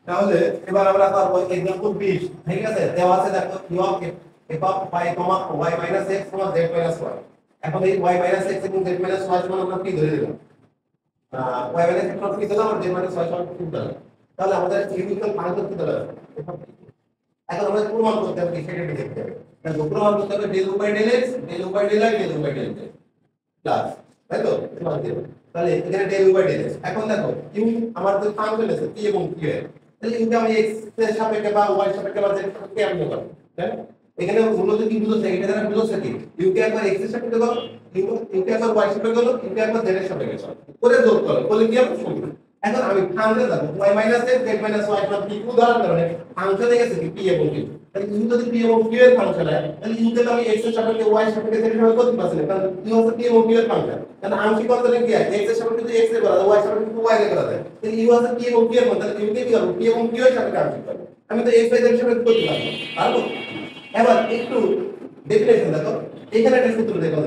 তাহলে এবার আমরা করব एग्जांपल 20 ঠিক আছে দেওয়া আছে দেখো u of f of y, y - x, z - y। এখন এই y - x এবং z - y সমান আমরা কি ধরে দিলাম y - x সমান কি দিলাম আর z - y সমান কি দিলাম। তাহলে আমাদের ইউনিক্যাল ফাংশন কি দিলাম এখন আমরা প্রমাণ করতে হবে সেটা দেখতে হবে। তাহলে প্রমাণ করতে হবে del u / del x del u / del y del u / del z plus তাই তো প্রমাণ দেব। তাহলে এখানে del u / del x এখন দেখো u আমার যে ফাংশন আছে p এবং q এর তাহলে u কে আমি x এর সাপেক্ষে বা y এর সাপেক্ষে বা z এর সাপেক্ষে আমি করব তাই না। এখানে মূলত কি বুঝছে এটা দ্বারা বুঝছে কি u কে একবার x এর সাপেক্ষে করো u কে একবার y এর সাপেক্ষে করো u কে একবার z এর সাপেক্ষে করো করে যোগ করো বলে কি হবে সমীকরণ। এখন আমি ফাংশন দেখো y - x z - y সমান কি উদাহরণ কারণে ফাংশন দেখেছে কি p এবং q তাহলে u যদি p এবং q এর ফাংশন হয় তাহলে u কে তো আমি x এর সাপেক্ষে y এর সাপেক্ষে z এর সাপেক্ষে করতে পারছি না কারণ u হচ্ছে p এবং q এর ফাংশন তাহলে আংশিক অন্তরে কি হয় x এর সাপেক্ষে যদি x এর করা যায় y এর সাপেক্ষে যদি y এর করা যায় তাহলে u হচ্ছে p এবং q এর ফাংশন তাহলে u কে কি করব p এবং q এর সাপেক্ষে আংশিক করব আমি তো x y z এর সাপেক্ষে করতে পারবো। এবার একটু ডেফিনেশন দেখো এখানে একটা সূত্র দেখো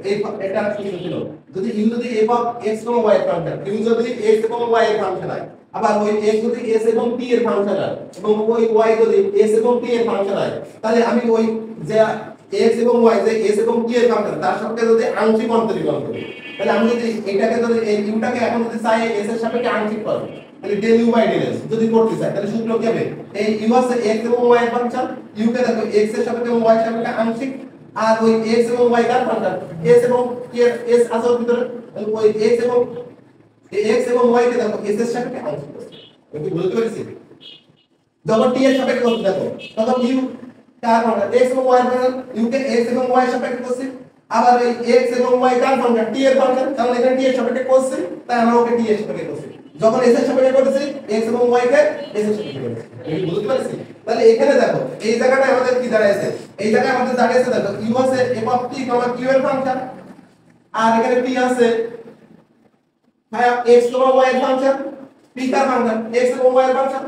এই এটা সূত্র ছিল যদি u যদি f অফ x এবং y এর ফাংশন u যদি x এবং y এর ফাংশন হয় আবার ওই x যদি s এবং t এর ফাংশন হয় এবং ওই y যদি s এবং t এর ফাংশন হয় তাহলে আমি ওই যে x এবং y যে s এবং t এর ফাংশন তার সাথে যদি আংশিক অন্তরীকরণ করি তাহলে আমি যদি এটাকে যদি এই u টাকে এখন যদি চাই s এর সাপেক্ষে আংশিক করব তাহলে del u / del s যদি করতে চাই তাহলে সূত্র কি হবে এই u আছে x এবং y এর ফাংশন u কে দেখো x এর সাপেক্ষে এবং y এর সাপেক্ষে আংশিক আর ওই x এবং y কার ফাংশন s এবং t এর s আছে ভিতরে তাহলে ওই x এবং y কে দেখো s এর সাপেক্ষে আংশিক করতে আমি কি বলতে পারছি যখন t এর সাপেক্ষে করতে দেখো তখন u কার ফাংশন x এবং y এর ফাংশন u কে x এবং y এর সাপেক্ষে করছি আবার এই x এবং y কার ফাংশন t এর ফাংশন কারণ এখানে t এর সাপেক্ষে করছি তাই আমরা ওকে t এর সাপেক্ষে করছি যখন s এর সাপেক্ষে করেছি x এবং y কে s এর সাপেক্ষে করেছি আমি বুঝতে পারছি। তাহলে এখানে দেখো এই জায়গাটায় আমাদের কি দাঁড়াইছে এই জায়গায় আমাদের দাঁড়াইছে দেখো u আছে f of t, q এর ফাংশন আর এখানে p আছে x, y এর ফাংশন p কার ফাংশন x এবং y এর ফাংশন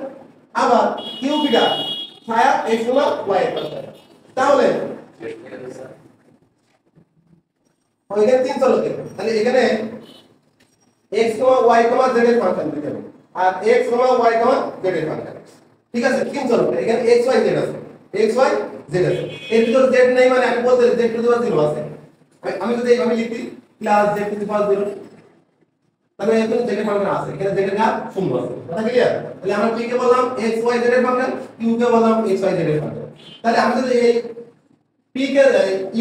আবার q কি কার x, y এর ফাংশন। তাহলে ওইখানে তিন চলো তাহলে এখানে x, y, z এর ফাংশন দিতে হবে আর x, y, z এর ফাংশন ঠিক আছে তিন চলো এখানে x, y, z আছে x, y, z আছে এর ভিতর z নেই মানে আমি বলতে z টু দি পাওয়ার 0 আছে আমি যদি এইভাবে লিখি প্লাস z টু দি পাওয়ার 0 তাহলে এখানে z এর ফাংশন আছে এখানে z এর মান 0 আছে কথা ক্লিয়ার। তাহলে আমরা p কে বললাম x, y, z এর ফাংশন q কে বললাম x, y, z এর ফাংশন। তাহলে আমি যদি এই p কে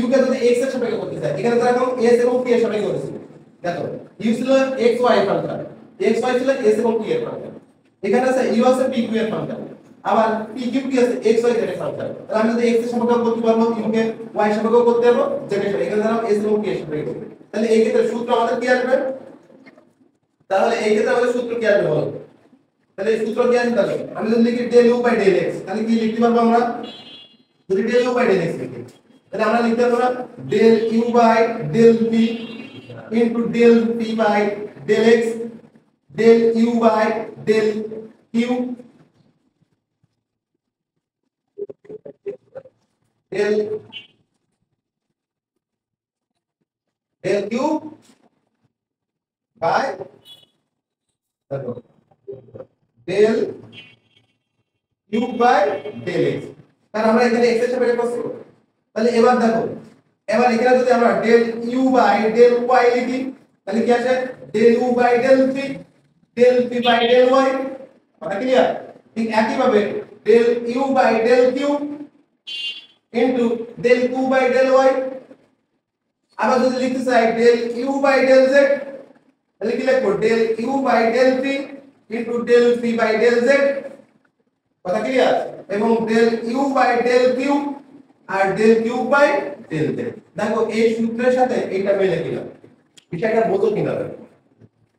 u কে যদি x এর সাপেক্ষে করতে চাই এখানে দেখো s এবং t এর সাপেক্ষে করতেছি দেখো u ছিল x, y এর ফাংশন x, y ছিল s এবং t এর ফাংশন এখানে আছে u আছে p, q এর ফাংশন আবার p, q কি আছে x, y, z এর ফাংশন। তাহলে আমি যদি x এর সাপেক্ষে করতে পারবো u কে y এর সাপেক্ষে করতে পারবো z এর সাপেক্ষে এখানে ধরো s এবং t এর সাপেক্ষে করতে তাহলে এই ক্ষেত্রে সূত্র আমাদের কি আসবে তাহলে এই ক্ষেত্রে আমাদের সূত্র কি আসবে বলো তাহলে এই সূত্র কি আসবে তাহলে আমি যদি লিখি del u / del x তাহলে কি লিখতে পারবো আমরা যদি del u / del x লিখি তাহলে আমরা লিখতে পারবো না del u / del p into del p / del x del u / del q del q by del u by del x কারণ আমরা এখানে x এর সাপেক্ষে করছি তাহলে এবার দেখো এবার এখানে যদি আমরা del u by del y লিখি তাহলে কি আসে del u by del p del p by del y কথা ক্লিয়ার। ঠিক একই ভাবে del u by del q into del q by del y আবার যদি লিখতে চাই del u by del z তাহলে কি লিখবো del u by del p into del p by del z কথা ক্লিয়ার এবং del u by del q আর del q by del z দেখো এই সূত্রের সাথে এটা মিলে কিনা বিষয়টা বোঝো কিনা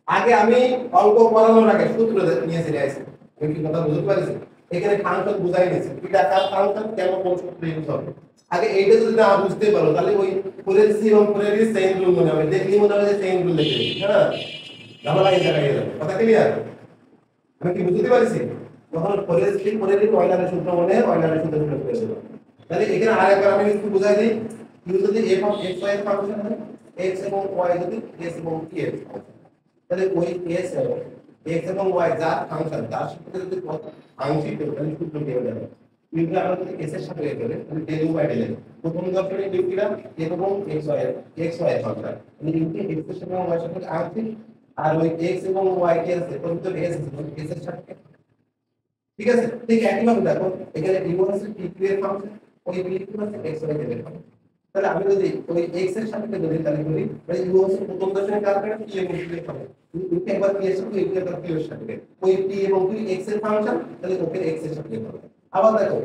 আগে আমি অঙ্ক করানোর আগে সূত্র নিয়েছি গাইস আমি কি কথা বুঝতে পারছি এখানে ফাংশন বুঝাই নিয়েছি এটা কার ফাংশন কেন কোন সূত্র ইউজ হবে আগে এইটা যদি না বুঝতে পারো তাহলে ওই ফোরের সি এবং ফোরের চেইন রুল মনে হবে দেখলি মনে হবে যে চেইন রুল লিখে হ্যাঁ ঝামেলা এই জায়গায় যাবে কথা ক্লিয়ার আমি কি বুঝতে পারছি তখন ফোরের সি ফোরের অয়লারের সূত্র মনে অয়লারের সূত্র প্রয়োগ করে দেব তাহলে এখানে আরেকবার আমি একটু বুঝাই দিই ইউ যদি f অফ x y এর ফাংশন হয় x এবং y যদি s এবং t এর তাহলে ওই s এবং x এবং y যার ফাংশন তার সাথে যদি আংশিক তাহলে সূত্র কি হবে জানো কিন্তু আমরা যদি s এর সাথে করে তাহলে del u by del x প্রথম দর্শনে লিখলাম এবং x y এর ফাংশন মানে ইনকে x এর সাথে y এর সাথে আংশিক আর ওই x এবং y কে আছে প্রথম তো s এর সাথে ঠিক আছে ঠিক একই ভাবে দেখো এখানে u আছে p q এর ফাংশন ওই p q আছে x y এর ফাংশন তাহলে আমি যদি ওই x এর সাথে যদি তাহলে করি তাহলে u আছে প্রথম দর্শনে কার করে p এবং q এর ফাংশন ওকে একবার p এর সাথে ওই একবার q এর সাথে ওই p এবং q x এর ফাংশন তাহলে ওকে x এর সাথে করব আবার দেখো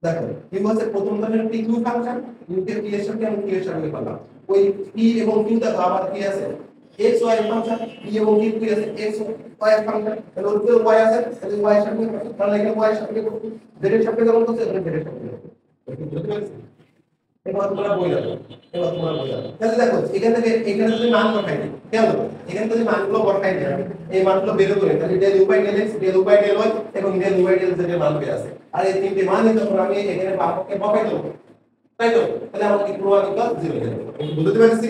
দেখো u আছে প্রথম দর্শনে p q ফাংশন u কে p এর সাথে এবং q এর সাথে করলাম ওই p এবং q দেখো আবার কি আছে x y এর ফাংশন p এবং q কি আছে x y এর ফাংশন তাহলে ওর উপরে y আছে তাহলে y এর সাথে তাহলে এখানে y এর সাথে z এর সাথে যেমন করতে এখানে z এর সাথে বুঝতে পারছো এবার তোমরা বই দাও তাহলে দেখো এখানে যদি মান বসাই দিই কেমন এখানে যদি মানগুলো বসাই দিই এই মানগুলো বের করে তাহলে del u by del x del u by del y এবং del u by del z এর মান বের আছে আর এই তিনটে মানই যখন আমি এখানে বামপক্ষে বসাই দেব তাই তো তাহলে আমার কি প্রমাণিত 0 হয়ে যাবে বুঝতে পারছি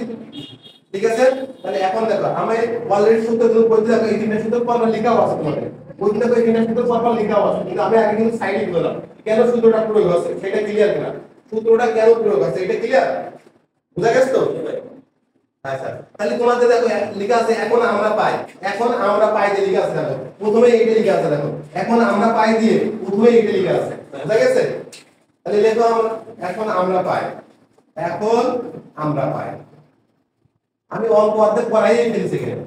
ঠিক আছে তাহলে এখন দেখো আমি অলরেডি সূত্রগুলো বলতে দেখো এই তিনটা সূত্র পড়া লেখাও আছে তোমাদের ওই দিনে তো এই তিনটা সূত্র পড়া লেখাও আছে কিন্তু আমি আগে কিন্তু সাইডে দিলাম কেন সূত্রটা প্রয়োগ আছে সেটা ক্লিয়ার কিনা সূত্রটা কেন প্রয়োগ আছে এটা ক্লিয়ার বুঝা গেছে তো আচ্ছা তাহলে তোমাদের দেখো লেখা আছে এখন আমরা পাই দিয়ে লেখা আছে দেখো প্রথমে এইটা লেখা আছে দেখো এখন আমরা পাই দিয়ে প্রথমে এইটা লেখা আছে বুঝা গেছে তাহলে লেখো আমরা এখন আমরা পাই আমি অঙ্ক অর্ধেক পড়াই ফেলছি এখানে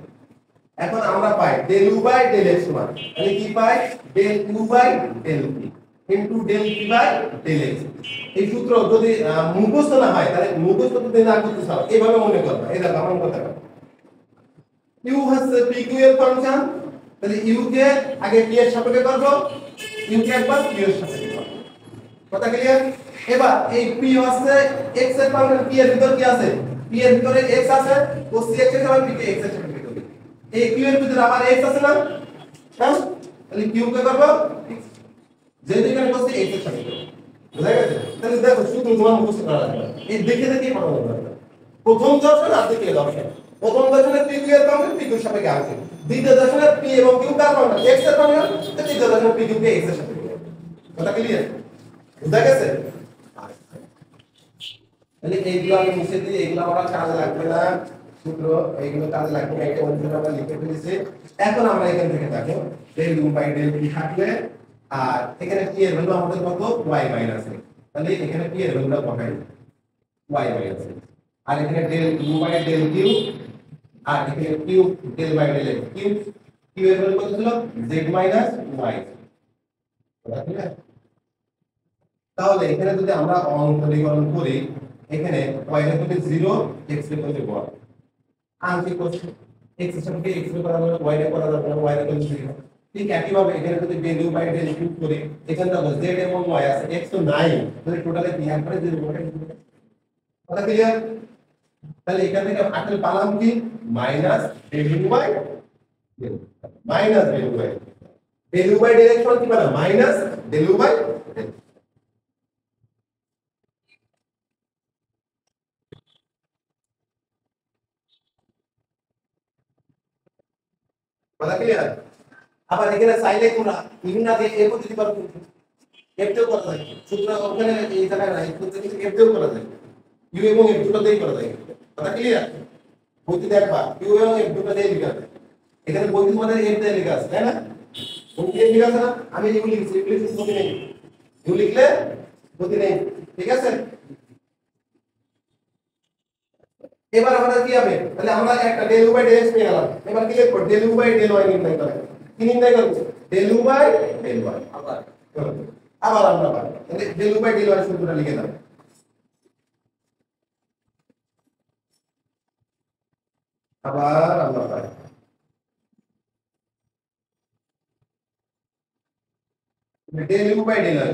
এখন আমরা পাই del u by del x সমান তাহলে কি পাই del u by del p into del p by del x এই সূত্র যদি মুখস্থ না হয় তাহলে মুখস্থ যদি না করতে চাও এইভাবে মনে করবা এই দেখো আমার কথা u হচ্ছে p q এর ফাংশন তাহলে u কে আগে p এর সাপেক্ষে করব u কে একবার q এর সাপেক্ষে করব কথা ক্লিয়ার এবার এই p হচ্ছে x এর ফাংশন p এর ভিতর কি আছে p এর ভিতরে x আছে ও c x এর সমান p কে x এর সাপেক্ষে করব এই q এর ভিতরে আবার x আছে না হ্যাঁ তাহলে q কে করব যেহেতু এখানে বলছি x এর সাপেক্ষে বুঝা গেছে তাহলে দেখো শুধু তোমার মুখস্থ করা লাগবে এই দেখে পড়ানো লাগবে প্রথম দর্শন আর দ্বিতীয় দর্শন প্রথম দর্শনে p q এর ফাংশন p q এর সাপেক্ষে আছে দ্বিতীয় দর্শনে p এবং q কার ফাংশন x এর ফাংশন তৃতীয় দর্শনে p q কে x এর সাপেক্ষে কথা ক্লিয়ার বুঝা গেছে তাহলে এইগুলো আমি মুছে দিই এগুলো আমার কাজে লাগবে না সূত্র এইগুলো কাজে লাগবে না এটা অন্য আমরা লিখে ফেলেছি এখন আমরা এখান থেকে দেখো del u by del p থাকবে আর এখানে p এর ভ্যালু আমাদের কত y মাইনাস x তাহলে এখানে p এর ভ্যালুটা বসাই y মাইনাস x আর এখানে del u by del q আর এখানে q del by del x q এর ভ্যালু কত ছিল z মাইনাস y তাহলে এখানে যদি আমরা অন্তরীকরণ করি এখানে y এর কত 0 x এর কত 1 আংশিক করছি x এর সাথে x এর করা হলো y এর করা যাবে না y এর কত 0 ঠিক একই ভাবে এখানে যদি del u by del q করি এখানে দেখো z এবং y আছে x তো নাই তাহলে টোটালে কি একবারে 0 করে কথা ক্লিয়ার তাহলে এখান থেকে আসলে পালাম কি minus del u by del u by del x কি পালাম minus del u by del কথা ক্লিয়ার আবার এখানে চাইলে তোমরা বিভিন্ন দিয়ে এ পদ্ধতি পারো এফটেও করা যায় সূত্র ওখানে এই জায়গায় নাই সূত্র কিন্তু এফটেও করা যায় ইউ এবং এফ দুটো দিয়েই করা যায় কথা ক্লিয়ার বইতে দেখবা ইউ এবং এফ দুটো দিয়ে লেখা আছে এখানে বইতে তোমাদের এফ দিয়ে লেখা আছে তাই না বইতে এফ লেখা আছে না আমি ইউ লিখছি বইতে নেই ইউ লিখলে বইতে নেই ঠিক আছে এবার আমাদের কি হবে তাহলে আমরা একটা del u by del x পেয়ে গেলাম এবার কি লিখব del u by del y নির্ণয় করব কি নির্ণয় করব del u by del y আবার আমরা পাবো তাহলে del u by del y সূত্রটা লিখে দাও আবার আমরা পাই del u by del y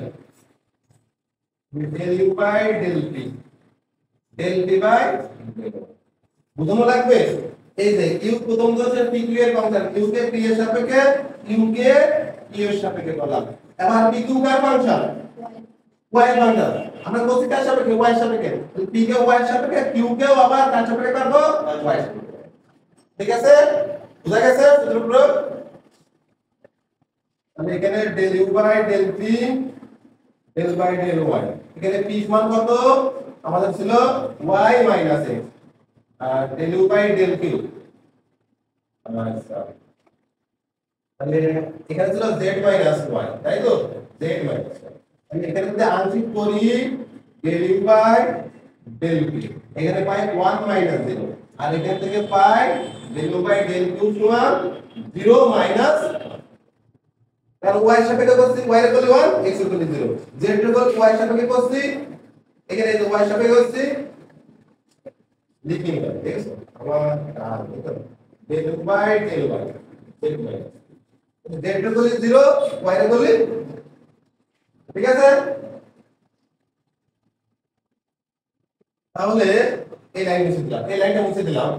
del u by del p del p by বুঝানো লাগবে এই যে q প্রথম দর্শন p q এর ফাংশন q কে p এর সাপেক্ষে q কে q এর সাপেক্ষে করলাম এবার p q কার ফাংশন y এর ফাংশন আমরা বলছি কার সাপেক্ষে y এর সাপেক্ষে p কে y এর সাপেক্ষে q কেও আবার কার সাপেক্ষে করব y এর সাপেক্ষে ঠিক আছে বুঝা গেছে সূত্র প্রয়োগ তাহলে এখানে del you by del P del by del Y, এখানে পি সমান কত আমাদের ছিল y মাইনাস x, আর del you by del Q, আচ্ছা তাহলে এখানে ছিল z মাইনাস y, তাই তো z মাইনাস y, তাহলে এখানে যদি আংশিক করি del you by del p, এখানে পাই 1 মাইনাস 0, আর এখান থেকে pi del you by del q সমান 0 মাইনাস, কারণ y এর সাপেক্ষে করছি y এর ভ্যালু 1 x এর ভ্যালু 0, z এর ভ্যালু y এর সাপেক্ষে করছি, এখানে এই যে y এর সাপেক্ষে করছি লিখি না, ঠিক আছে আমার কাজ এটা del you by del y, z এর ভ্যালু 0 y এর ভ্যালু, ঠিক আছে। তাহলে এই লাইন মুছে দিলাম, এই লাইনটা মুছে দিলাম,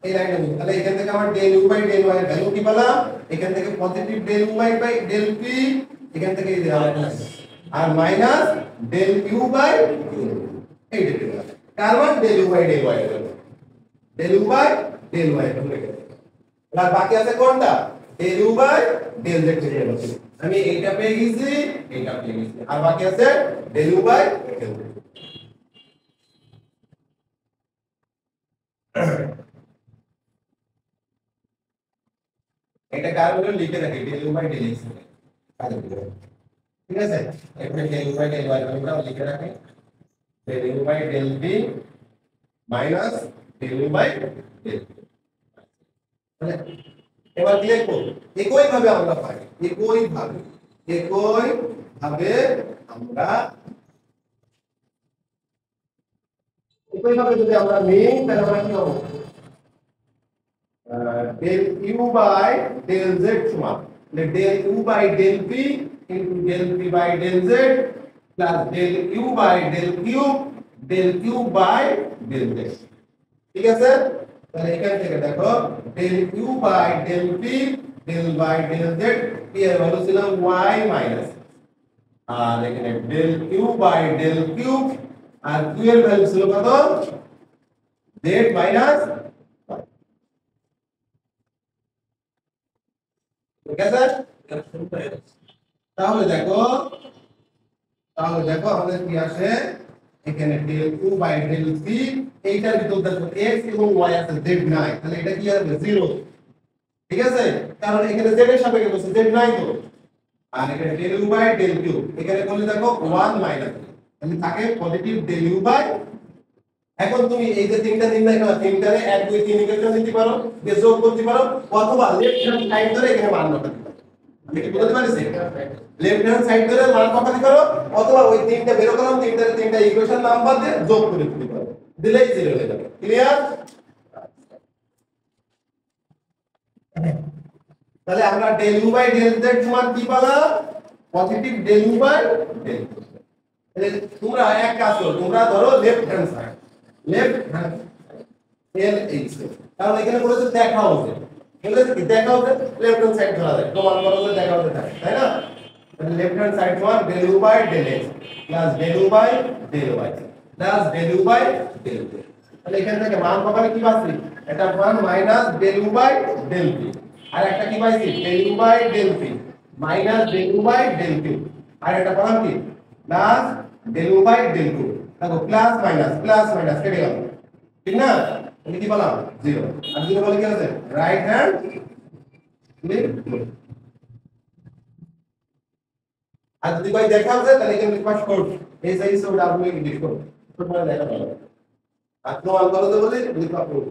এই লাইনটা মুছে, তাহলে এখান থেকে আমার del you by del y এর ভ্যালু কি পেলাম, এখান থেকে positive del you by del p, এখান থেকে এই দিলাম আর মাইনাস ডেল ইউ বাই এই দিলাম, কার মান del you by del y এর value, del you by del y এর ভ্যালু, আর বাকি আছে কোনটা del you by del z এর ভ্যালু, আমি এইটা পেয়ে গেছি, এইটা পেয়ে গেছি, আর বাকি আছে del you by del z। এটা কারণে লিখে রাখি del you by del x, ঠিক আছে, এখানে del you by del y আমরা লিখে রাখি del you by del b minus del you by del, তাহলে এবার কি লিখব, একই ভাবে আমরা পাই, একই ভাবে যদি আমরা নিই তাহলে আমরা কি হবে, del u by del z সমান del u by del p into del p by del z plus del u by del q by del z, ঠিক আছে। তাহলে এখান থেকে দেখো del u by del p del by del z, p এর value ছিল y minus, আর এখানে del q by del q, আর q এর ভ্যালু ছিল কত z মাইনাস, ঠিক আছে। তাহলে দেখো আমাদের কি আসে, এখানে del u by del p, এইটার ভিতর দেখো x এবং y আছে, z নাই, তাহলে এটা কি আসবে 0, ঠিক আছে, কারণ এখানে z এর সাপেক্ষে বসে z নাই তো, আর এখানে del u by del q, এখানে করলে দেখো 1 মাইনাস, তাহলে থাকে পজিটিভ del u by, এখন তুমি এই যে তিনটা নির্ণয় করা, তিনটারে 1 2 3 ইকুয়েশন দিতে পারো, দিয়ে যোগ করতে পারো, অথবা লেফট হ্যান্ড সাইড ধরে এখানে মান বসাতে পারো, আমি কি বলতে পারছি, লেফট হ্যান্ড সাইড ধরে মান বসাতে পারো, অথবা ওই তিনটা বের করলাম, তিনটা ইকুয়েশন নাম্বার দিয়ে যোগ করে দিতে পারো, দিলেই 0 হয়ে যাবে, ক্লিয়ার। তাহলে আমরা del u by del z সমান কি পেলাম, positive del u by del z। তাহলে তোমরা এক কাজ করো, তোমরা ধরো left hand side l h, কারণ এখানে বলেছে দেখা হচ্ছে, বলেছে কি দেখা হচ্ছে, লেফট হ্যান্ড সাইড ধরা যায়, প্রমাণ করা হলে দেখা হতে থাকে, তাই না। তাহলে লেফট হ্যান্ড সাইড সমান del u by del x plus del u by del y plus del u by del z, তাহলে এখান থেকে মান পাবো কি পাচ্ছি, এটা মান minus del u by del p, আর একটা কি পাইছি del u by del p minus del u by del q, আর এটা পেলাম কি plus del u by del q, দেখো প্লাস মাইনাস কেটে গেল, ঠিক না, আমি কি বললাম 0, আর 0 বলে কি আছে রাইট হ্যান্ড লিফট, আর যদি ভাই দেখা আছে তাহলে এখানে রিকোয়েস্ট করব এই সাইজ সব ডাবল ইংলিশ করব, তো পরে দেখা ভালো, আর প্রমাণ করতে বলে লিখা করব।